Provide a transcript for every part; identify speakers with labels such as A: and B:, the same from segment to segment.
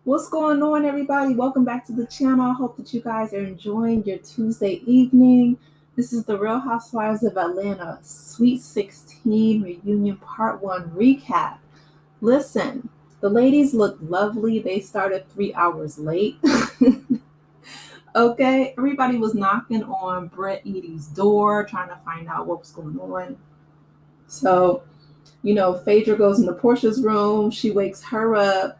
A: What's going on, everybody? Welcome back to the channel. I hope that you guys are enjoying your Tuesday evening. This is the Real Housewives of Atlanta Sweet 16 Reunion Part 1 recap. Listen, the ladies look lovely. They started 3 hours late. Okay, everybody was knocking on Brett Edie's door trying to find out what was going on. So, Phaedra goes into Portia's room. She wakes her up.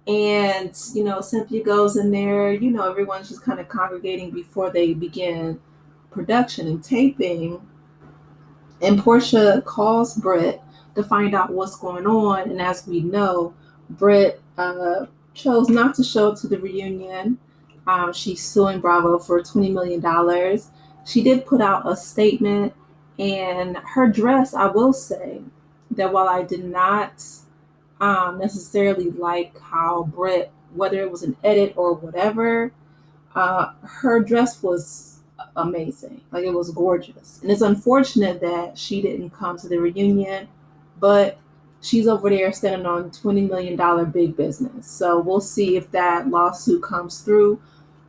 A: And, Cynthia goes in there, everyone's just kind of congregating before they begin production and taping. And Portia calls Britt to find out what's going on. And as we know, Britt chose not to show up to the reunion. She's suing Bravo for $20 million. She did put out a statement, and her dress, I will say that while I did not necessarily like how Britt, whether it was an edit or whatever, her dress was amazing. Like, it was gorgeous. And it's unfortunate that she didn't come to the reunion, but she's over there standing on $20 million big business. So we'll see if that lawsuit comes through.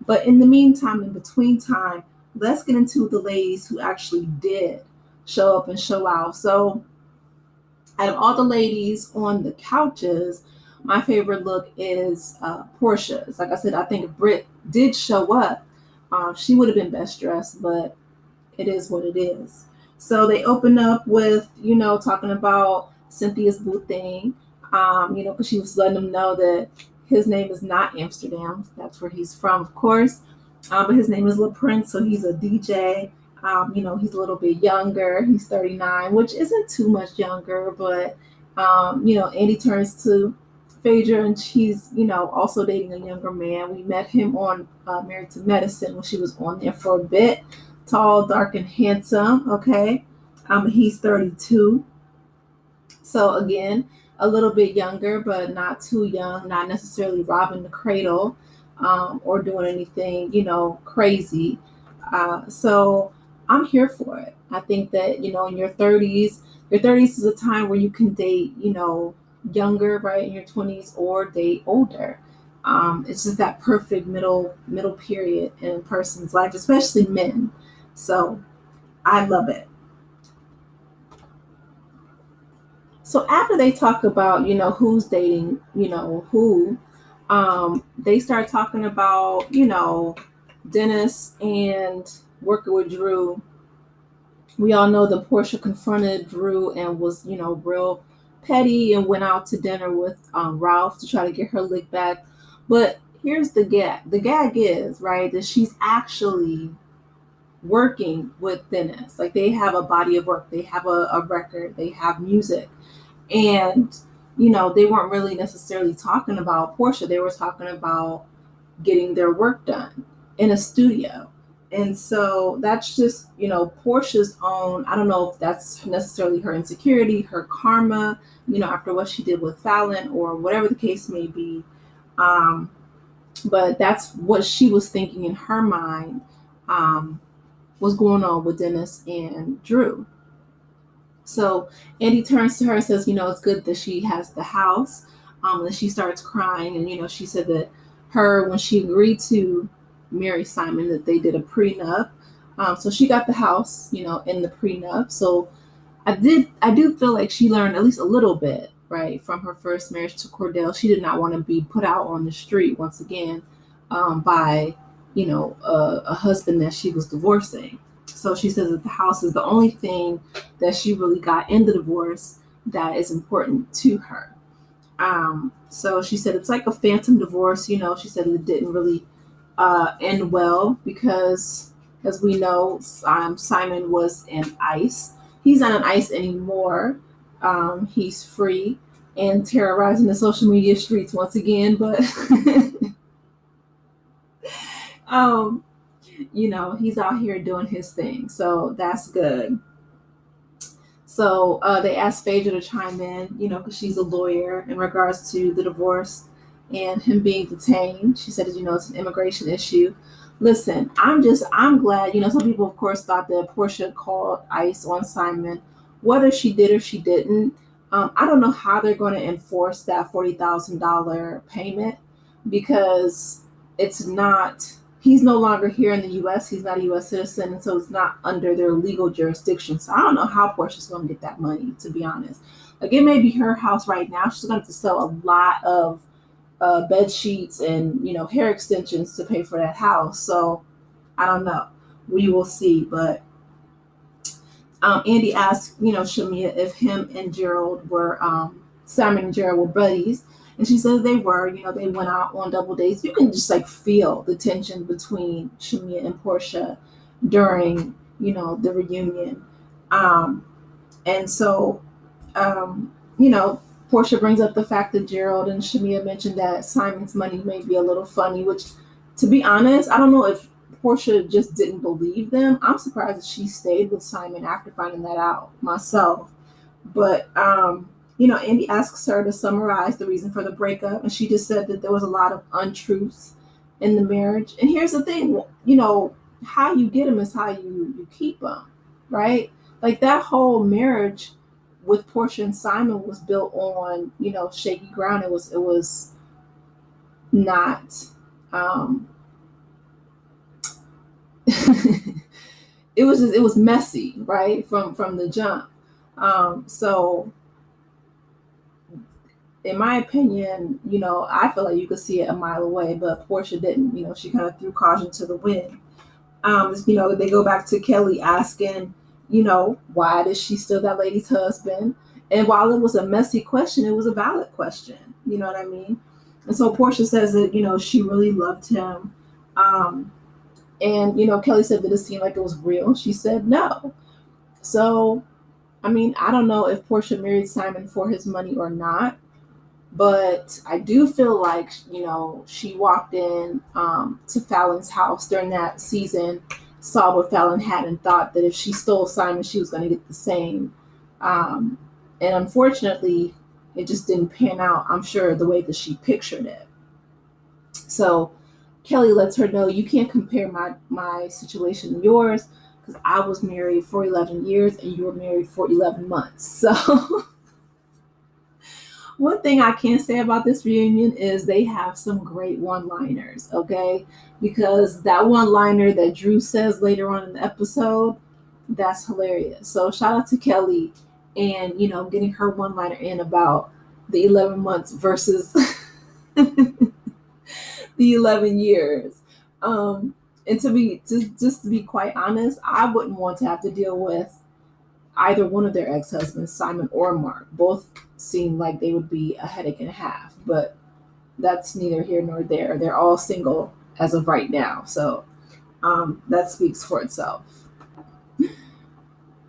A: But in the meantime, in between time, let's get into the ladies who actually did show up and show out. So out of all the ladies on the couches, my favorite look is Portia's. Like I said, I think if Britt did show up, she would have been best dressed, but it is what it is. So they open up with, talking about Cynthia's boo thing, because she was letting them know that his name is not Amsterdam. That's where he's from, of course. But his name is LaPrince, so he's a DJ. He's a little bit younger. He's 39, which isn't too much younger, but, Andy turns to Phaedra, and she's, also dating a younger man. We met him on Married to Medicine when she was on there for a bit. Tall, dark, and handsome, okay? He's 32. So, again, a little bit younger, but not too young, not necessarily robbing the cradle or doing anything, crazy. So I'm here for it. I think that, in your 30s is a time where you can date, younger, right, in your 20s, or date older. It's just that perfect middle period in a person's life, especially men. So I love it. So after they talk about, who's dating, who, they start talking about, Dennis and working with Drew. We all know that Portia confronted Drew and was, real petty and went out to dinner with Ralph to try to get her lick back. But here's the gag. The gag is, right, that she's actually working with Dennis. Like, they have a body of work. They have a record. They have music. And, they weren't really necessarily talking about Portia. They were talking about getting their work done in a studio. And so that's just, Portia's own, I don't know if that's necessarily her insecurity, her karma, after what she did with Fallon or whatever the case may be. But that's what she was thinking in her mind was going on with Dennis and Drew. So Andy turns to her and says, it's good that she has the house. And she starts crying. And, she said that when she agreed to marry Simon, that they did a prenup. So she got the house, in the prenup. So I do feel like she learned at least a little bit, right, from her first marriage to Cordell. She did not want to be put out on the street once again by, a husband that she was divorcing. So she says that the house is the only thing that she really got in the divorce that is important to her. So she said it's like a phantom divorce. She said it didn't really end well because, as we know, Simon was in ICE. He's not on ICE anymore. He's free and terrorizing the social media streets once again. But, he's out here doing his thing. So that's good. So they asked Phaedra to chime in, because she's a lawyer in regards to the divorce and him being detained. She said, it's an immigration issue. Listen, I'm glad, some people, of course, thought that Portia called ICE on Simon. Whether she did or she didn't, I don't know how they're going to enforce that $40,000 payment. because he's no longer here in the US. He's not a US citizen, and so it's not under their legal jurisdiction. So I don't know how Portia's going to get that money, to be honest. Like, it may be her house right now. She's going to have to sell a lot of bed sheets and, hair extensions to pay for that house. So I don't know. We will see. But Andy asked, Shamia if him and Gerald were, Simon and Gerald were buddies. And she said they were, they went out on double dates. You can just like feel the tension between Shamia and Portia during, the reunion. Um, and so, Portia brings up the fact that Gerald and Shamia mentioned that Simon's money may be a little funny, which, to be honest, I don't know if Portia just didn't believe them. I'm surprised that she stayed with Simon after finding that out myself. But, Andy asks her to summarize the reason for the breakup, and she just said that there was a lot of untruths in the marriage. And here's the thing, how you get them is how you keep them, right? Like, that whole marriage with Portia and Simon was built on, shaky ground. It was not it was messy, right? From the jump. So in my opinion, I feel like you could see it a mile away, but Portia didn't. She kind of threw caution to the wind. They go back to Kelly asking, why is she still that lady's husband? And while it was a messy question, it was a valid question. You know what I mean? And so Portia says that, she really loved him. And, Kelly said that it seemed like it was real. She said no. So, I mean, I don't know if Portia married Simon for his money or not, but I do feel like, she walked in to Fallon's house during that season, saw what Fallon had, and thought that if she stole Simon, she was going to get the same. Um, and unfortunately, it just didn't pan out, I'm sure, the way that she pictured it. So Kelly lets her know, you can't compare my situation to yours, because I was married for 11 years and you were married for 11 months. So one thing I can say about this reunion is they have some great one-liners, okay? Because that one-liner that Drew says later on in the episode, that's hilarious. So shout out to Kelly and, getting her one-liner in about the 11 months versus the 11 years. And just to be quite honest, I wouldn't want to have to deal with either one of their ex-husbands, Simon or Mark. Both seem like they would be a headache and a half, but that's neither here nor there. They're all single as of right now, so that speaks for itself.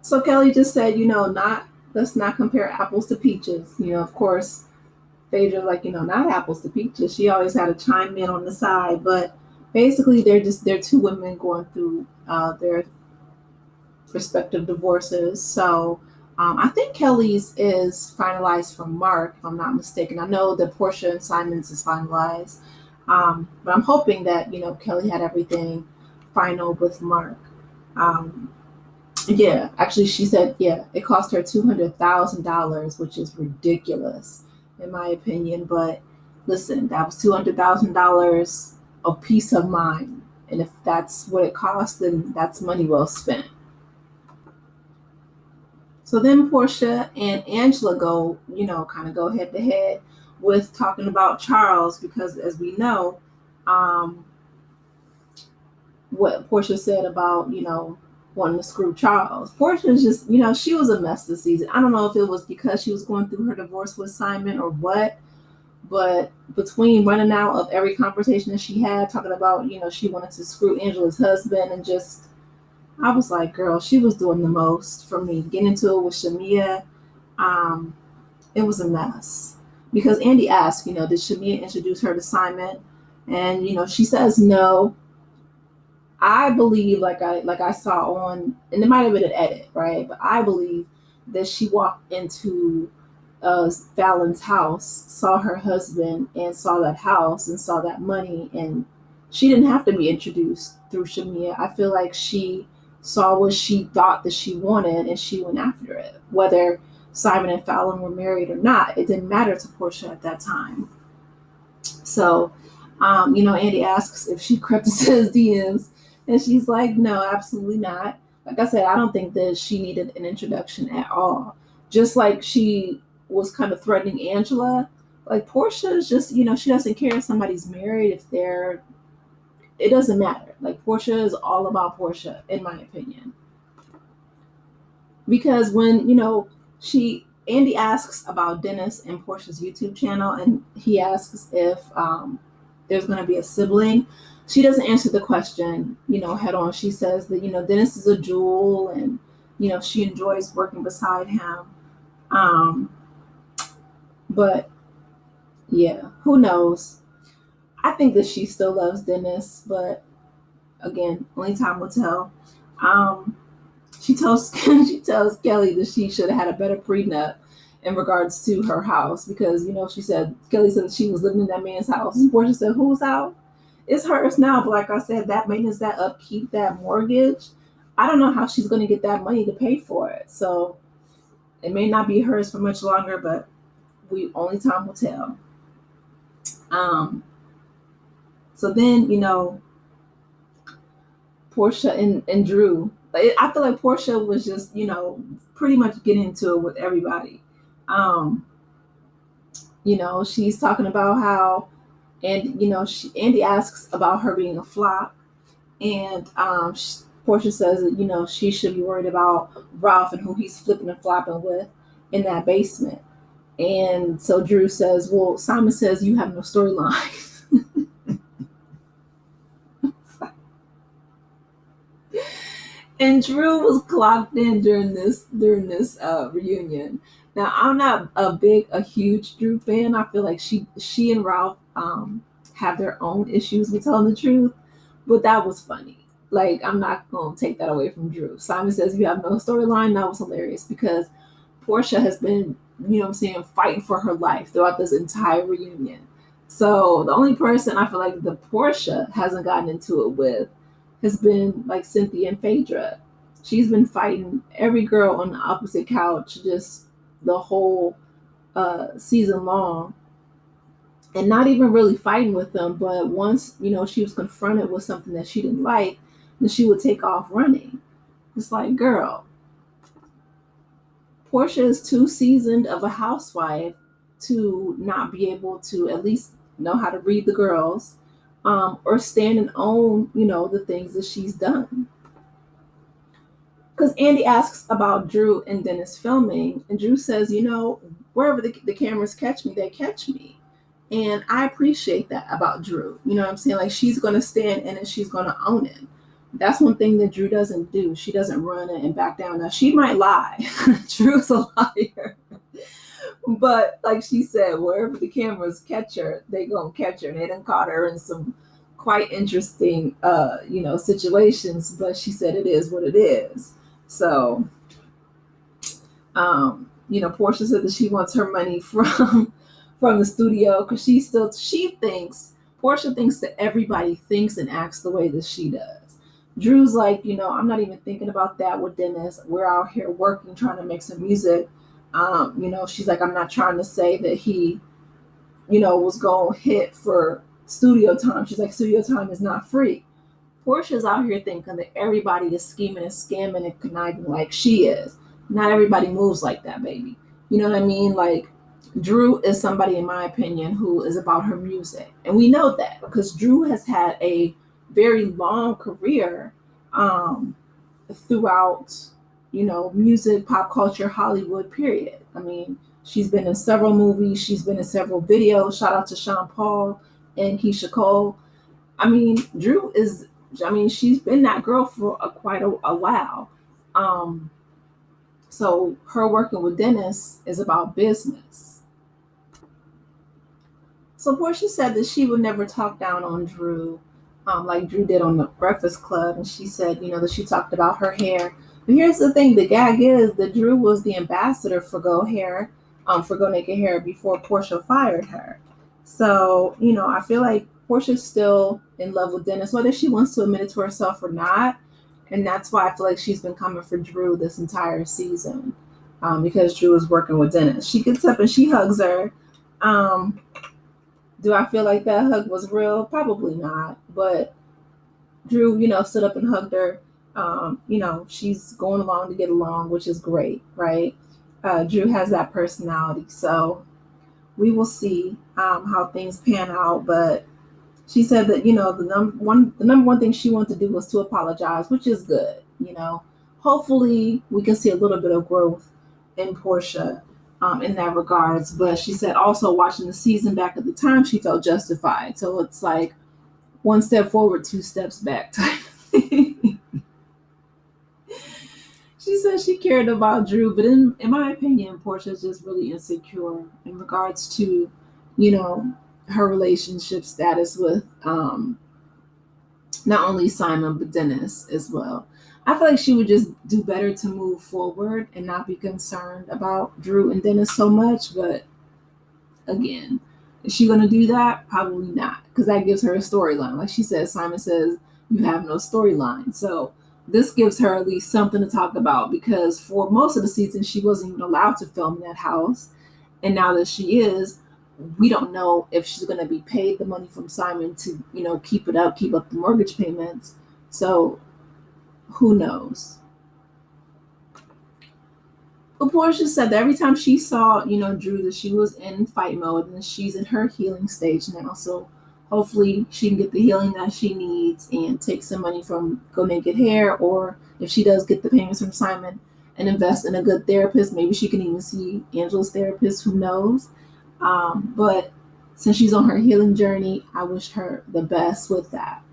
A: So Kelly just said, let's not compare apples to peaches. Of course, Phaedra's like, not apples to peaches. She always had to chime in on the side, but basically they're two women going through their respective divorces. So I think Kelly's is finalized from Mark, if I'm not mistaken. I know that Portia and Simon's is finalized, but I'm hoping that Kelly had everything final with Mark. Yeah, actually, she said, it cost her $200,000, which is ridiculous, in my opinion. But listen, that was $200,000 of peace of mind. And if that's what it costs, then that's money well spent. So then Portia and Angela go, kind of go head to head with talking about Charles, because as we know, what Portia said about, wanting to screw Charles. Portia's just, she was a mess this season. I don't know if it was because she was going through her divorce with Simon or what, but between running out of every conversation that she had, talking about, she wanted to screw Angela's husband, and just, I was like, girl, she was doing the most for me. Getting into it with Shamia, it was a mess. Because Andy asked, did Shamia introduce her to Simon? And, she says no. I believe, like I saw on, and it might have been an edit, right? But I believe that she walked into Fallon's house, saw her husband, and saw that house, and saw that money, and she didn't have to be introduced through Shamia. I feel like she saw what she thought that she wanted, and she went after it. Whether Simon and Fallon were married or not, it didn't matter to Portia at that time. So Andy asks if she crept into his DMs, and she's like, no, absolutely not. Like I said, I don't think that she needed an introduction at all. Just like she was kind of threatening Angela, like Portia is just, she doesn't care if somebody's married, if they're, it doesn't matter. Like Portia is all about Portia, in my opinion. Because when, Andy asks about Dennis and Portia's YouTube channel, and he asks if there's going to be a sibling. She doesn't answer the question, head on. She says that, Dennis is a jewel, and, she enjoys working beside him. But yeah, who knows? I think that she still loves Dennis, but again, only time will tell. Um, she tells she tells Kelly that she should have had a better prenup in regards to her house, because she said, Kelly said that she was living in that man's house. And Portia said, whose house? It's hers now, but like I said, that maintenance, that upkeep, that mortgage, I don't know how she's going to get that money to pay for it. So it may not be hers for much longer, but we only time will tell. Um, so then, Portia and Drew. I feel like Portia was just, pretty much getting into it with everybody. Um, she's talking about how, and Andy asks about her being a flop, and Portia says that she should be worried about Ralph and who he's flipping and flopping with in that basement. And so Drew says, well, Simon says you have no storyline. And Drew was clocked in during this reunion. Now I'm not a huge Drew fan. I feel like she and Ralph have their own issues with telling the truth, but that was funny. Like I'm not gonna take that away from Drew. Simon says you have no storyline. That was hilarious because Portia has been, what I'm saying, fighting for her life throughout this entire reunion. So the only person I feel like the Portia hasn't gotten into it with has been like Cynthia and Phaedra. She's been fighting every girl on the opposite couch just the whole season long, and not even really fighting with them. But once she was confronted with something that she didn't like, then she would take off running. It's like, girl, Portia is too seasoned of a housewife to not be able to at least know how to read the girls, or stand and own, the things that she's done. Because Andy asks about Drew and Dennis filming, and Drew says, wherever the cameras catch me, they catch me. And I appreciate that about Drew. You know what I'm saying? Like she's going to stand in it, she's going to own it. That's one thing that Drew doesn't do. She doesn't run it and back down. Now, she might lie. Drew's a liar. But like she said, wherever the cameras catch her, they gonna catch her. And they done caught her in some quite interesting, situations. But she said it is what it is. So, Portia said that she wants her money from the studio because she thinks Portia thinks that everybody thinks and acts the way that she does. Drew's like, I'm not even thinking about that with Dennis. We're out here working, trying to make some music. She's like, I'm not trying to say that he, was going to hit for studio time. She's like, studio time is not free. Portia's out here thinking that everybody is scheming and scamming and conniving like she is. Not everybody moves like that, baby. You know what I mean? Like, Drew is somebody, in my opinion, who is about her music. And we know that because Drew has had a very long career throughout, music, pop culture, Hollywood, period. I mean, she's been in several movies. She's been in several videos. Shout out to Sean Paul and Keisha Cole. I mean, she's been that girl for quite a while. So her working with Dennis is about business. So Portia said that she would never talk down on Drew, like Drew did on the Breakfast Club, and she said, that she talked about her hair. But here's the thing: the gag is that Drew was the ambassador for Go Hair, for Go Naked Hair before Portia fired her. So I feel like Portia's still in love with Dennis, whether she wants to admit it to herself or not, and that's why I feel like she's been coming for Drew this entire season, because Drew is working with Dennis. She gets up and she hugs her. Do I feel like that hug was real? Probably not. But Drew, stood up and hugged her. She's going along to get along, which is great, right? Drew has that personality. So we will see how things pan out. But she said that, the number one thing she wanted to do was to apologize, which is good. Hopefully we can see a little bit of growth in Portia in that regards. But she said also watching the season back at the time, she felt justified. So it's like one step forward, two steps back type thing. She said she cared about Drew, but in my opinion, Portia's just really insecure in regards to, you know, her relationship status with not only Simon but Dennis as well. I feel like she would just do better to move forward and not be concerned about Drew and Dennis so much. But again, is she going to do that? Probably not, because that gives her a storyline. Like she says, Simon says, you have no storyline. So this gives her at least something to talk about, because for most of the season, she wasn't even allowed to film in that house. And now that she is, we don't know if she's going to be paid the money from Simon to, keep it up, keep up the mortgage payments. So who knows? But Portia said that every time she saw, Drew, that she was in fight mode and she's in her healing stage now. So hopefully she can get the healing that she needs and take some money from Go Naked Hair, or if she does get the payments from Simon and invest in a good therapist, maybe she can even see Angela's therapist, who knows. But since she's on her healing journey, I wish her the best with that.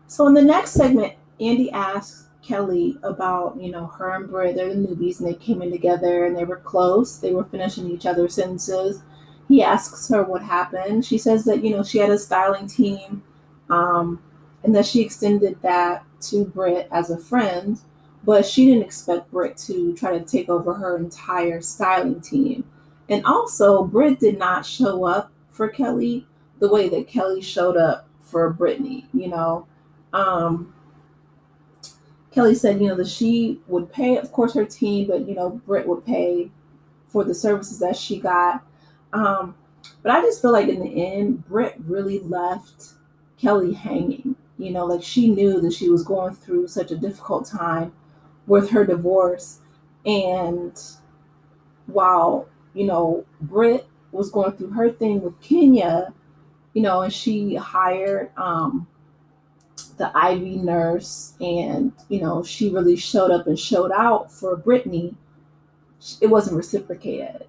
A: So in the next segment, Andy asks Kelly about, her and Britt, they're the newbies and they came in together and they were close. They were finishing each other's sentences. He asks her what happened. She says that, she had a styling team, and that she extended that to Britt as a friend, but she didn't expect Britt to try to take over her entire styling team. And also, Britt did not show up for Kelly the way that Kelly showed up for Brittany. Um, Kelly said, that she would pay, of course, her team, but Britt would pay for the services that she got. Um, but I just feel like in the end, Britt really left Kelly hanging. Like she knew that she was going through such a difficult time with her divorce, and while Britt was going through her thing with Kenya, and she hired the IV nurse, and she really showed up and showed out for Brittany. It wasn't reciprocated,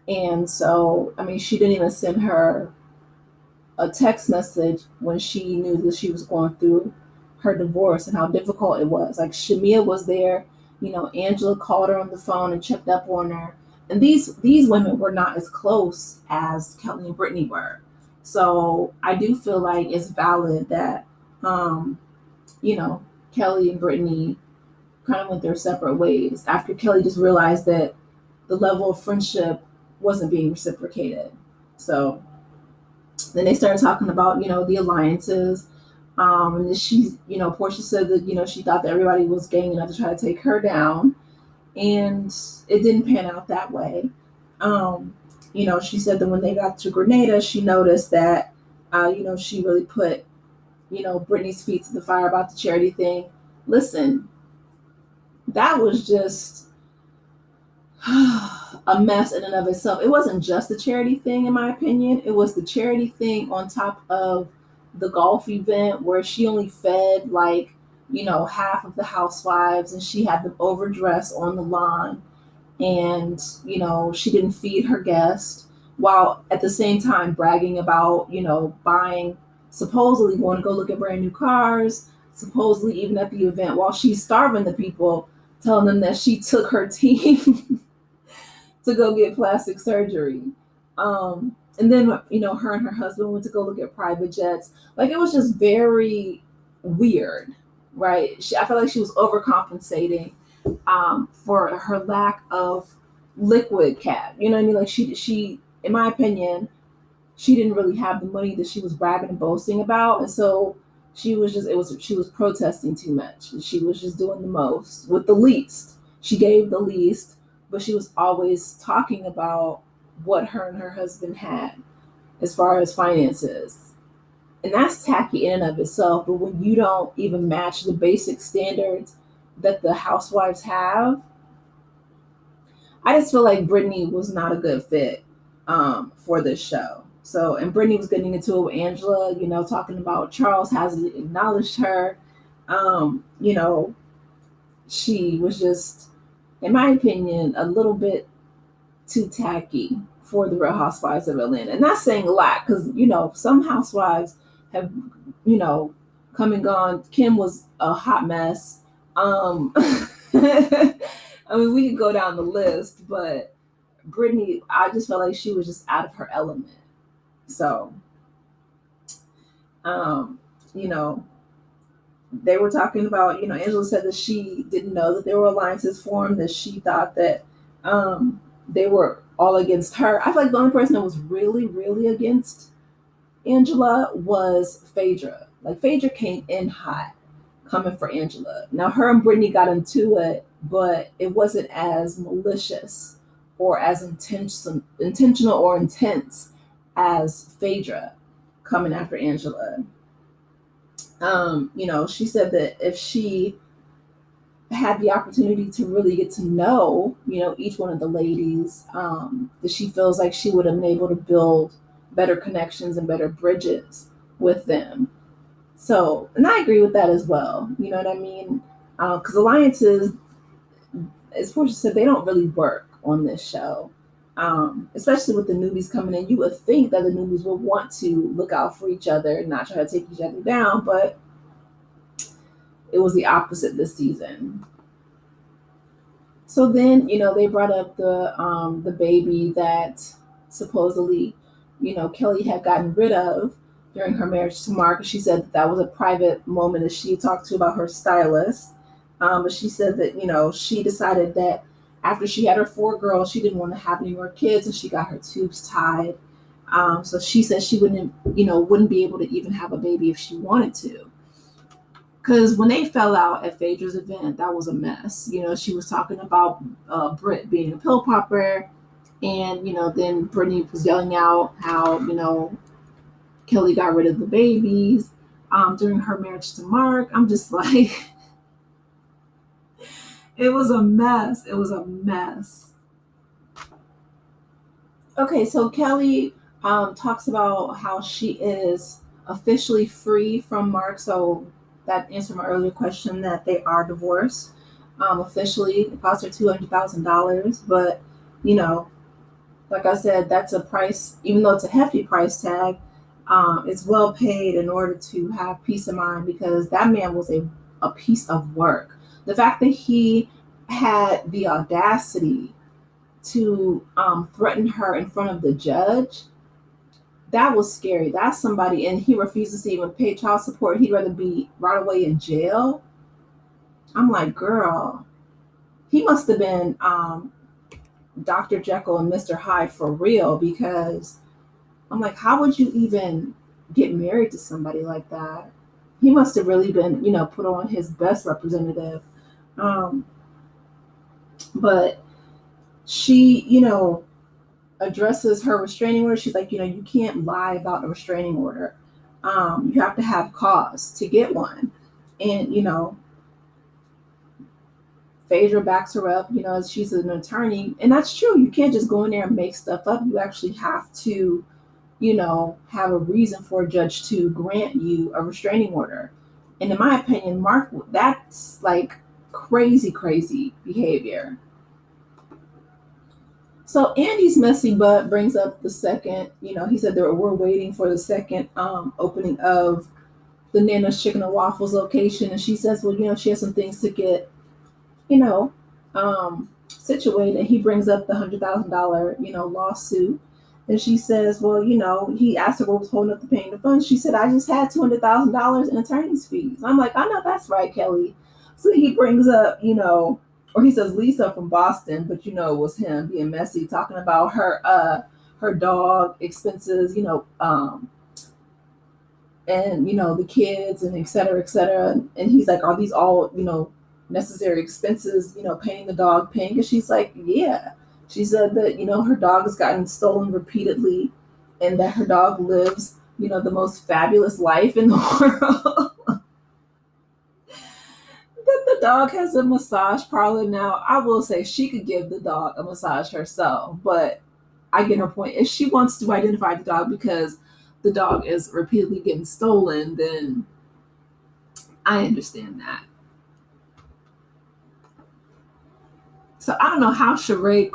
A: and so I mean, she didn't even send her a text message when she knew that she was going through her divorce and how difficult it was. Like Shamia was there, Angela called her on the phone and checked up on her, and these women were not as close as Kelly and Brittany were. So I do feel like it's valid that um, you know, Kelly and Brittany kind of went their separate ways after Kelly just realized that the level of friendship wasn't being reciprocated. So then they started talking about, the alliances. And then Portia said that, she thought that everybody was ganging up to try to take her down. And it didn't pan out that way. She said that when they got to Grenada, she noticed that, she really put Brittany's feet to the fire about the charity thing. Listen, that was just a mess in and of itself. It wasn't just the charity thing, in my opinion. It was the charity thing on top of the golf event where she only fed like, half of the housewives, and she had them overdressed on the lawn, and she didn't feed her guests, while at the same time bragging about buying, supposedly going to go look at brand new cars, supposedly even at the event, while she's starving the people, telling them that she took her team to go get plastic surgery. And then her and her husband went to go look at private jets. Like it was just very weird, right? I felt like she was overcompensating for her lack of liquid cash. You know what I mean? Like she, in my opinion, she didn't really have the money that she was bragging and boasting about, and so she was protesting too much. She was just doing the most with the least. She gave the least, but she was always talking about what her and her husband had. as far as finances. And that's tacky in and of itself. But when you don't even match the basic standards that the housewives have, I just feel like Brittany was not a good fit for this show. So, and Brittany was getting into it with Angela, talking about Charles hasn't acknowledged her. You know, she was just, in my opinion, a little bit too tacky for the Real Housewives of Atlanta. And that's saying a lot because, some housewives have, you know, come and gone. Kim was a hot mess. I mean, we could go down the list, but Brittany, I just felt like she was just out of her element. So, um, you know, they were talking about, Angela said that she didn't know that there were alliances formed, that she thought that they were all against her. I feel like the only person that was really, really against Angela was Phaedra. Like Phaedra came in hot coming for Angela. Now her and Brittany got into it, but it wasn't as malicious or as intentional or intense as Phaedra coming after Angela. She said that if she had the opportunity to really get to know, each one of the ladies, that she feels like she would have been able to build better connections and better bridges with them. So, and I agree with that as well. You know what I mean? Because alliances, as Portia said, they don't really work on this show. Especially with the newbies coming in, you would think that the newbies would want to look out for each other and not try to take each other down, but it was the opposite this season. So then, they brought up the baby that supposedly, Kelly had gotten rid of during her marriage to Mark. She said that was a private moment that she talked to about her stylist. But she said that, she decided that after she had her 4 girls, she didn't want to have any more kids, and she got her tubes tied. So she said she wouldn't be able to even have a baby if she wanted to. Because when they fell out at Phaedra's event, that was a mess. She was talking about Britt being a pill popper, and then Brittany was yelling out how Kelly got rid of the babies during her marriage to Mark. I'm just like, it was a mess. It was a mess. Okay, so Kelly talks about how she is officially free from Mark. So that answered my earlier question that they are divorced officially. It cost her $200,000, but like I said, that's a price. Even though it's a hefty price tag, it's well paid in order to have peace of mind, because that man was a piece of work. The fact that he had the audacity to threaten her in front of the judge, that was scary. That's somebody, and he refuses to even pay child support. He'd rather be right away in jail. I'm like, girl, he must have been Dr. Jekyll and Mr. Hyde for real, because I'm like, how would you even get married to somebody like that? He must have really been, put on his best representative. But she, addresses her restraining order. She's like, you can't lie about a restraining order. You have to have cause to get one. And, Phaedra backs her up, she's an attorney. And that's true. You can't just go in there and make stuff up. You actually have to, have a reason for a judge to grant you a restraining order. And in my opinion, Mark, that's like crazy, crazy behavior. So Andy's messy butt brings up the second, he said that we're waiting for the second opening of the Nana's Chicken and Waffles location. And she says, well, she has some things to get, situated. He brings up the $100,000, lawsuit. And she says, well, he asked her what was holding up the paying the funds. She said, I just had $200,000 in attorney's fees. I'm like, I know that's right, Kelly. So he brings up, or he says Lisa from Boston, but it was him being messy, talking about her dog expenses, and the kids and et cetera, et cetera. And he's like, are these all necessary expenses? Paying the dog, paying? And she's like, yeah. She said that her dog has gotten stolen repeatedly, and that her dog lives, the most fabulous life in the world. That the dog has a massage parlor now. I will say she could give the dog a massage herself, but I get her point. If she wants to identify the dog because the dog is repeatedly getting stolen, then I understand that. So I don't know how Sheree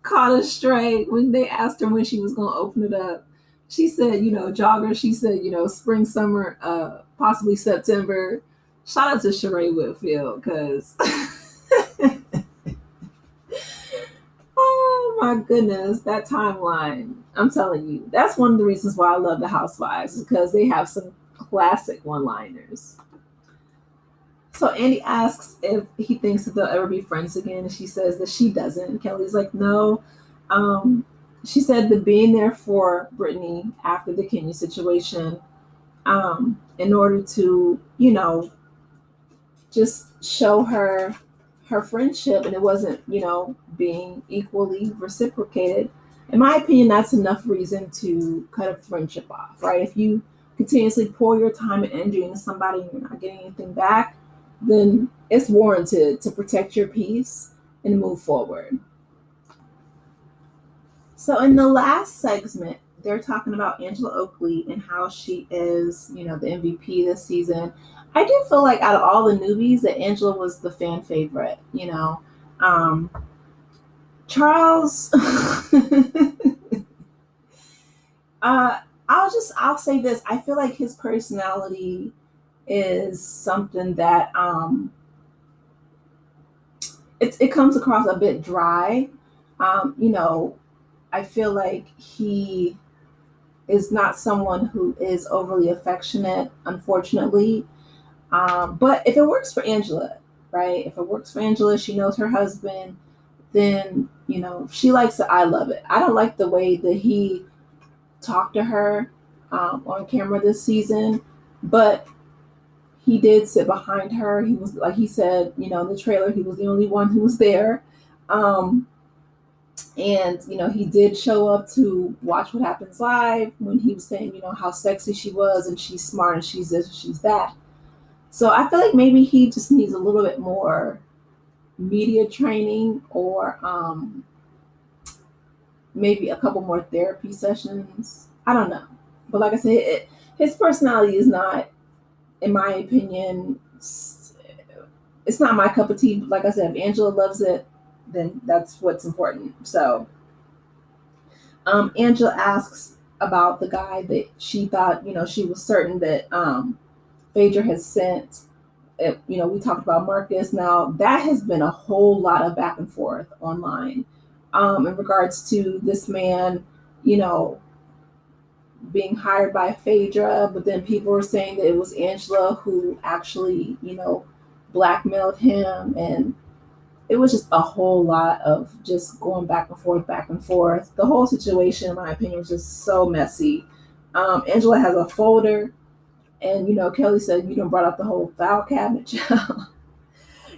A: caught us straight when they asked her when she was going to open it up. She said, jogger. She said, spring, summer, possibly September. Shout out to Sheree Whitfield because, oh my goodness, that timeline. I'm telling you, that's one of the reasons why I love the Housewives because they have some classic one-liners. So Andy asks if he thinks that they'll ever be friends again, and she says that she doesn't. Kelly's like, no. She said that being there for Brittany after the Kenya situation, in order to, just show her friendship, and it wasn't, being equally reciprocated. In my opinion, that's enough reason to cut a friendship off, right? If you continuously pour your time and energy into somebody and you're not getting anything back, then it's warranted to protect your peace and move forward. So in the last segment, they're talking about Angela Oakley and how she is, the MVP this season. I do feel like out of all the newbies that Angela was the fan favorite, Charles, I'll say this. I feel like his personality is something that it comes across a bit dry. I feel like he is not someone who is overly affectionate, unfortunately. But if it works for Angela, right? If it works for Angela, she knows her husband, then, if she likes it, I love it. I don't like the way that he talked to her on camera this season, but he did sit behind her. He was, like he said, in the trailer, he was the only one who was there. And, he did show up to watch What Happens Live when he was saying, how sexy she was and she's smart and she's this and she's that. So I feel like maybe he just needs a little bit more media training or maybe a couple more therapy sessions. I don't know. But like I said, his personality is not, in my opinion, it's not my cup of tea. Like I said, if Angela loves it, then that's what's important. So Angela asks about the guy that she thought, she was certain that Phaedra has sent. We talked about Marcus. Now that has been a whole lot of back and forth online in regards to this man, being hired by Phaedra, but then people were saying that it was Angela who actually, blackmailed him, and it was just a whole lot of just going back and forth, back and forth. The whole situation, in my opinion, was just so messy. Angela has a folder, and Kelly said, "You done brought up the whole file cabinet."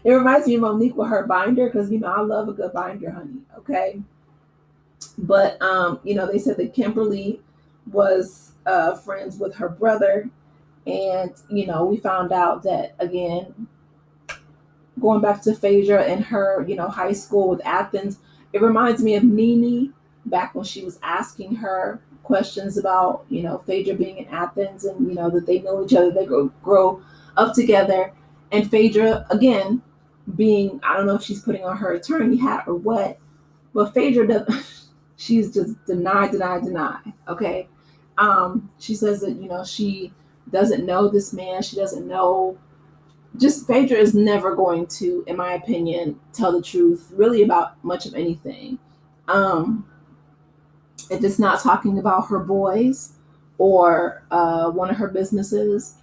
A: It reminds me of Monique with her binder because I love a good binder, honey. Okay, but they said that Kimberly was friends with her brother, and we found out that again, going back to Phaedra and her, high school with Athens, it reminds me of Nene back when she was asking her questions about, Phaedra being in Athens and, that they know each other, they grow up together. And Phaedra, again, being, I don't know if she's putting on her attorney hat or what, but Phaedra does, she's just deny. Okay. She says that, she doesn't know this man. She doesn't know. Just Phaedra is never going to, in my opinion, tell the truth really about much of anything. If it's not talking about her boys or one of her businesses,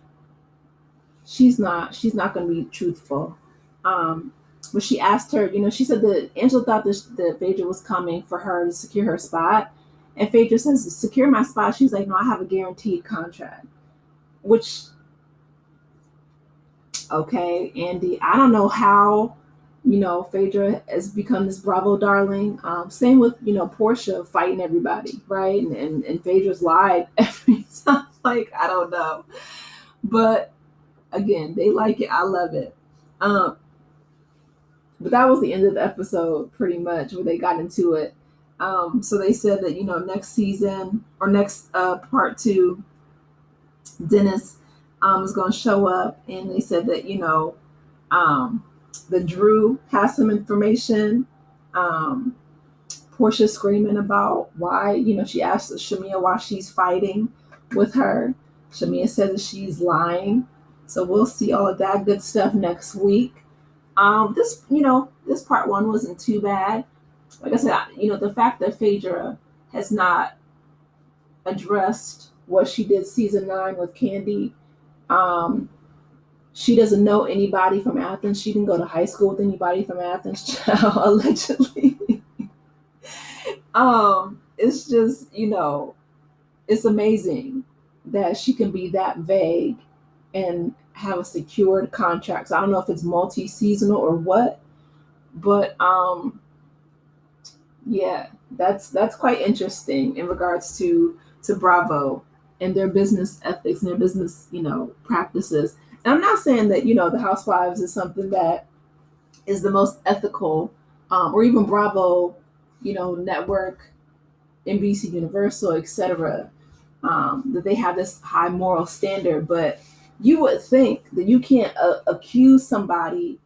A: she's not going to be truthful. When she asked her, she said that Angela thought that Phaedra was coming for her to secure her spot. And Phaedra says, secure my spot. She's like, no, I have a guaranteed contract. Which, okay, Andy, I don't know how Phaedra has become this Bravo darling. Same with, Portia fighting everybody, right? And Phaedra's lied every time. Like, I don't know. But again, they like it. I love it. Um, but that was the end of the episode, pretty much, where they got into it. So they said that, next season or next part two, Dennis is going to show up. And they said that, um, the Drew has some information. Um, Portia screaming about why, she asked Shamia why she's fighting with her. Shamia says that she's lying. So we'll see all of that good stuff next week. This part one wasn't too bad. Like I said, the fact that Phaedra has not addressed what she did season 9 with Candy. She doesn't know anybody from Athens. She didn't go to high school with anybody from Athens, allegedly. It's just, it's amazing that she can be that vague and have a secured contract. So I don't know if it's multi-seasonal or what, but yeah, that's quite interesting in regards to Bravo and their business ethics and their business, practices. And I'm not saying that, the Housewives is something that is the most ethical, or even Bravo, network, NBC Universal, etc., that they have this high moral standard. But you would think that you can't accuse somebody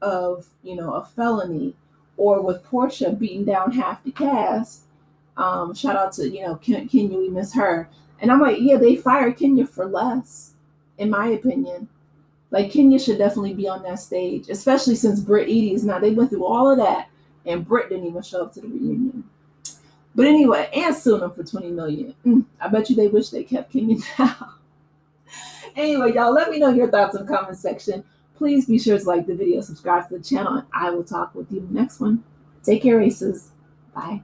A: of, a felony, or with Portia beating down half the cast. Shout out to, Kenya, we miss her. And I'm like, yeah, they fired Kenya for less, in my opinion. Like, Kenya should definitely be on that stage, especially since Britt Edie is not. They went through all of that, and Britt didn't even show up to the reunion. But anyway, and sued them for $20 million. I bet you they wish they kept Kenya now. Anyway, y'all, let me know your thoughts in the comment section. Please be sure to like the video, subscribe to the channel, and I will talk with you in the next one. Take care, Aces. Bye.